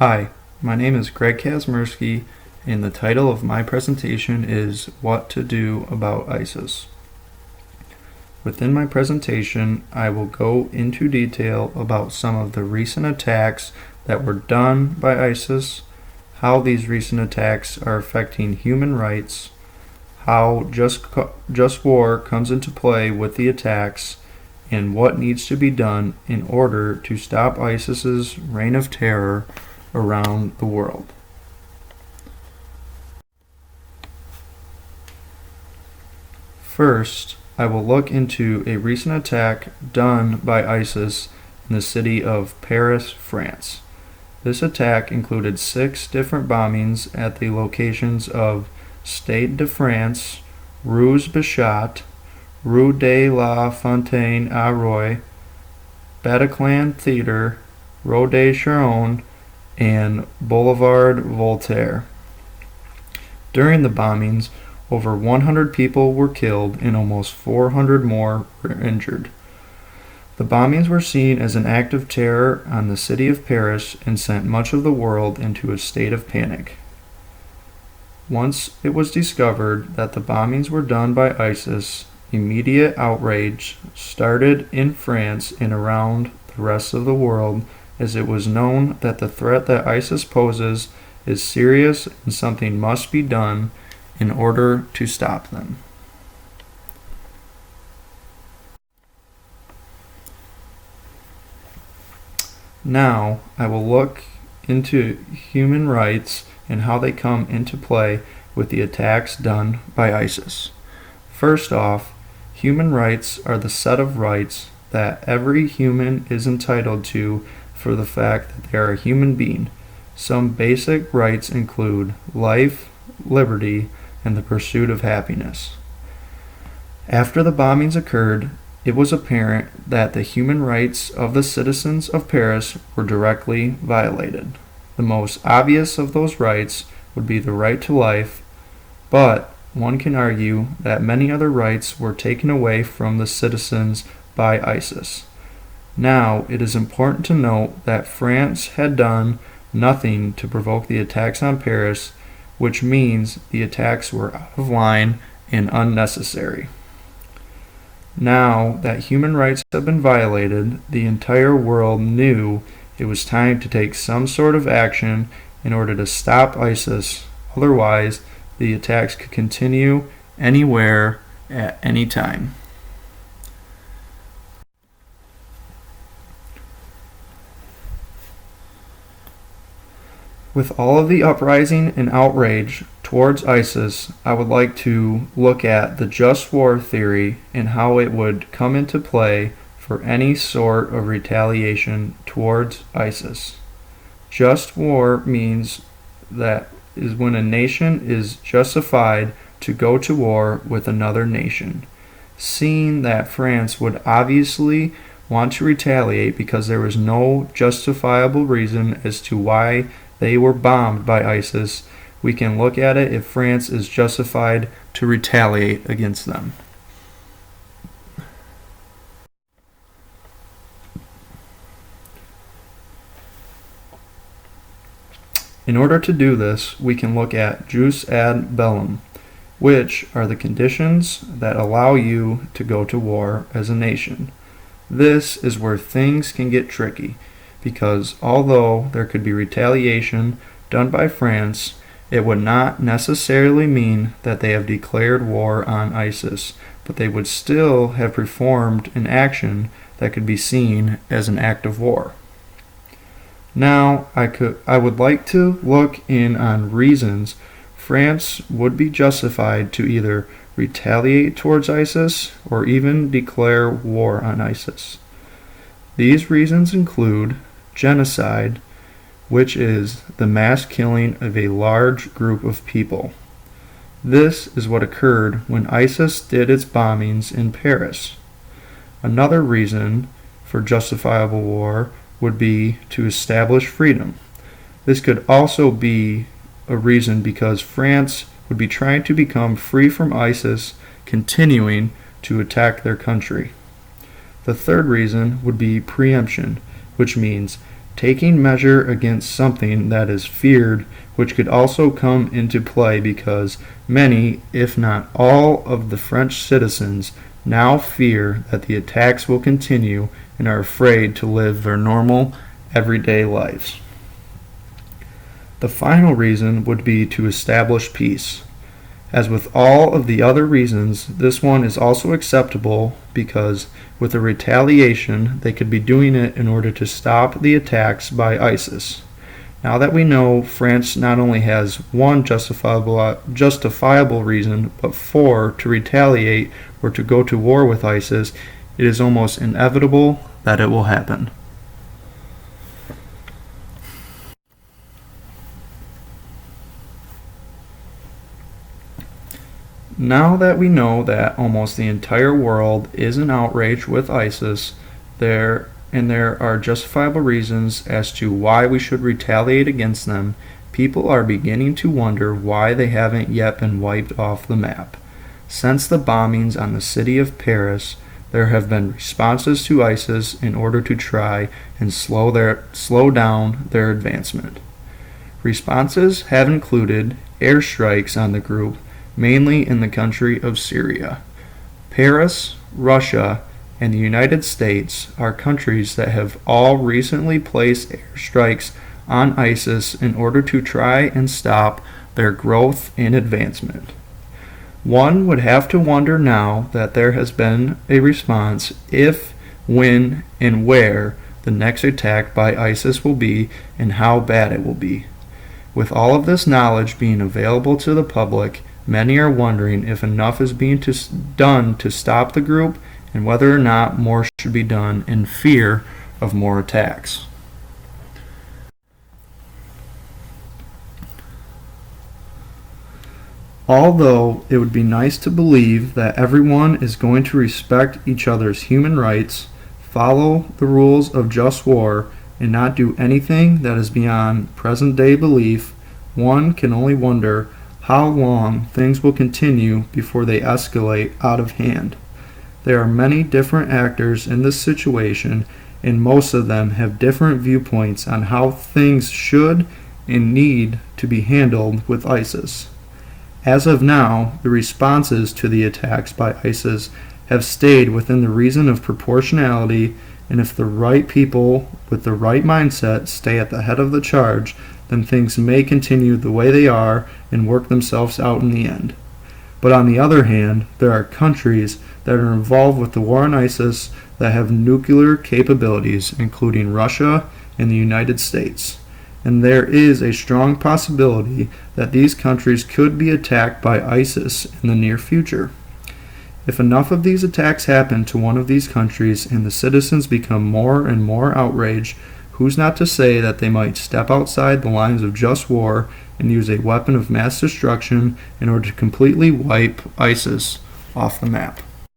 Hi, my name is Greg Kazmersky, and the title of my presentation is What to Do About ISIS. Within my presentation, I will go into detail about some of the recent attacks that were done by ISIS, how these recent attacks are affecting human rights, how just war comes into play with the attacks, and what needs to be done in order to stop ISIS's reign of terror around the world. First, I will look into a recent attack done by ISIS in the city of Paris, France. This attack included 6 different bombings at the locations of Stade de France, Rue Bichat, Rue de la Fontaine-Arroy, Bataclan Theatre, Rue de Charonne, and Boulevard Voltaire. During the bombings, over 100 people were killed and almost 400 more were injured. The bombings were seen as an act of terror on the city of Paris and sent much of the world into a state of panic. Once it was discovered that the bombings were done by ISIS, immediate outrage started in France and around the rest of the world, as it was known that the threat that ISIS poses is serious and something must be done in order to stop them. Now, I will look into human rights and how they come into play with the attacks done by ISIS. First off, human rights are the set of rights that every human is entitled to for the fact that they are a human being. Some basic rights include life, liberty, and the pursuit of happiness. After the bombings occurred, it was apparent that the human rights of the citizens of Paris were directly violated. The most obvious of those rights would be the right to life, but one can argue that many other rights were taken away from the citizens by ISIS. Now, it is important to note that France had done nothing to provoke the attacks on Paris, which means the attacks were out of line and unnecessary. Now that human rights have been violated, the entire world knew it was time to take some sort of action in order to stop ISIS. Otherwise, the attacks could continue anywhere at any time. With all of the uprising and outrage towards ISIS, I would like to look at the just war theory and how it would come into play for any sort of retaliation towards ISIS. Just war means that is when a nation is justified to go to war with another nation. Seeing that France would obviously want to retaliate because there was no justifiable reason as to why they were bombed by ISIS, we can look at it if France is justified to retaliate against them. In order to do this, we can look at jus ad bellum, which are the conditions that allow you to go to war as a nation. This is where things can get tricky, because although there could be retaliation done by France, it would not necessarily mean that they have declared war on ISIS, but they would still have performed an action that could be seen as an act of war. Now, I would like to look in on reasons France would be justified to either retaliate towards ISIS or even declare war on ISIS. These reasons include genocide, which is the mass killing of a large group of people. This is what occurred when ISIS did its bombings in Paris. Another reason for justifiable war would be to establish freedom. This could also be a reason because France would be trying to become free from ISIS, continuing to attack their country. The third reason would be preemption, which means taking measure against something that is feared, which could also come into play because many, if not all, of the French citizens now fear that the attacks will continue and are afraid to live their normal, everyday lives. The final reason would be to establish peace. As with all of the other reasons, this one is also acceptable because with a retaliation, they could be doing it in order to stop the attacks by ISIS. Now that we know France not only has one justifiable reason, but four to retaliate or to go to war with ISIS, it is almost inevitable that it will happen. Now that we know that almost the entire world is in outrage with ISIS, there are justifiable reasons as to why we should retaliate against them, people are beginning to wonder why they haven't yet been wiped off the map. Since the bombings on the city of Paris, there have been responses to ISIS in order to try and slow down their advancement. Responses have included airstrikes on the group, mainly in the country of Syria. Paris, Russia, and the United States are countries that have all recently placed airstrikes on ISIS in order to try and stop their growth and advancement. One would have to wonder now that there has been a response if, when, and where the next attack by ISIS will be and how bad it will be. With all of this knowledge being available to the public, many are wondering if enough is being done to stop the group and whether or not more should be done in fear of more attacks. Although it would be nice to believe that everyone is going to respect each other's human rights, follow the rules of just war, and not do anything that is beyond present-day belief, one can only wonder how long things will continue before they escalate out of hand. There are many different actors in this situation, and most of them have different viewpoints on how things should and need to be handled with ISIS. As of now, the responses to the attacks by ISIS have stayed within the reason of proportionality, and if the right people with the right mindset stay at the head of the charge, then things may continue the way they are and work themselves out in the end. But on the other hand, there are countries that are involved with the war on ISIS that have nuclear capabilities, including Russia and the United States. And there is a strong possibility that these countries could be attacked by ISIS in the near future. If enough of these attacks happen to one of these countries and the citizens become more and more outraged, who's not to say that they might step outside the lines of just war and use a weapon of mass destruction in order to completely wipe ISIS off the map.